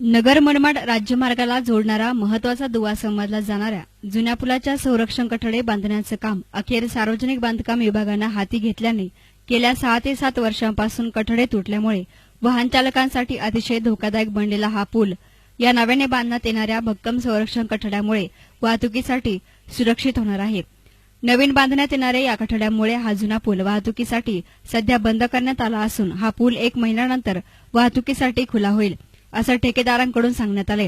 नगर मनमाड राज्यमार्गाला जोडणारा महत्वाचा दुवा समजला जाणाऱ्या जुन्या पुलाच्या संरक्षण कठडे बांधण्याचं काम अखेर सार्वजनिक बांधकाम विभागानं हाती घेतल्याने गेल्या 6 ते 7 वर्षांपासून कठडे तुटल्यामुळे वाहन चालकांसाठी अतिशय धोकादायक बनलेला हा पूल या नव्याने बांधण्यात येणाऱ्या भक्कम संरक्षण कठड्यामुळे वाहतुकीसाठी सुरक्षित होणार आहे। नवीन बांधण्यात येणाऱ्या या कठड्यामुळे हा जुना पूल वाहतुकीसाठी सध्या बंद करण्यात आला असून हा पूल 1 महिन्यानंतर वाहतुकीसाठी खुला होईल असं ठेकेदारांकडून सांगण्यात आले।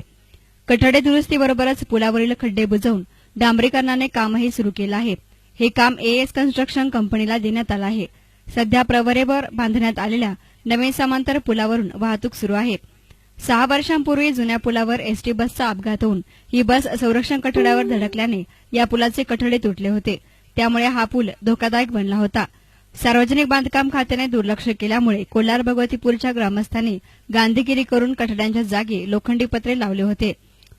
कठडे दुरुस्तीबरोबरच पुलावरील खड्डे बुजवून डांबरीकरणाने कामही सुरू केलं आहे। हे काम एएस कन्स्ट्रक्शन कंपनीला देण्यात आलं आहे। सध्या प्रवरेवर बांधण्यात आलेल्या नवीन समांतर पुलावरून वाहतूक सुरू आहे। 6 वर्षांपूर्वी जुन्या पुलावर एसटी बसचा अपघात होऊन ही बस संरक्षण कठड्यावर धडकल्याने या पुलाचे कठडे तुटले होते। त्यामुळे हा पूल धोकादायक बनला होता। सार्वजनिक बांधकाम खात्याने दुर्लक्ष केल्यामुळे कोल्हार भगवतीपूरच्या ग्रामस्थांनी गांधीगिरी करून कठड्यांच्या जागी लोखंडी पत्रे लावले होते।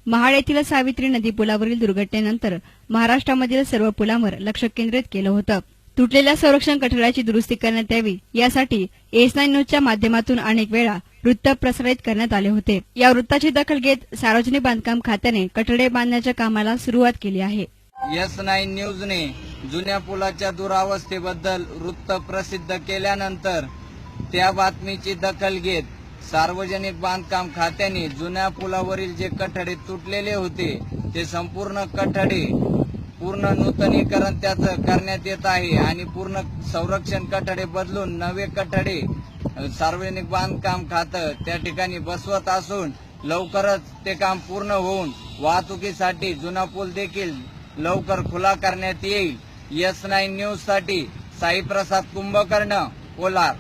महाड येथील सावित्री नदी पुलावरील दुर्घटनेनंतर महाराष्ट्रामधील सर्व पुलांवर लक्ष केंद्रित केलं होतं। तुटलेल्या संरक्षण कठड्याची दुरुस्ती करण्यात यावी यासाठी एस9 न्यूजच्या माध्यमातून अनेक वेळा वृत्त प्रसारित करण्यात आले होते। या वृत्ताची दखल घेत सार्वजनिक बांधकाम खात्याने कठडे बांधण्याच्या कामाला सुरुवात केली आहे। एस9 न्यूजने जुन्या पुलाच्या दुरावस्थेबद्दल वृत्त प्रसिद्ध केल्यानंतर त्या बातमीची दखल घेत सार्वजनिक बांधकाम खात्याने जुन्या पुलावरील जे कठडे तुटलेले होते ते संपूर्ण कठडे पूर्ण नूतनीकरण त्याचं करण्यात येत आहे आणि पूर्ण संरक्षण कठडे बदलून नवे कठडे सार्वजनिक बांधकाम खातं त्या ठिकाणी बसवत असून लवकरच ते काम पूर्ण होऊन वाहतुकीसाठी जुना पूल देखील लवकर खुला करण्यात येईल। एस9 न्यूज साठी साई प्रसाद कुंभकर्ण, कोल्हार।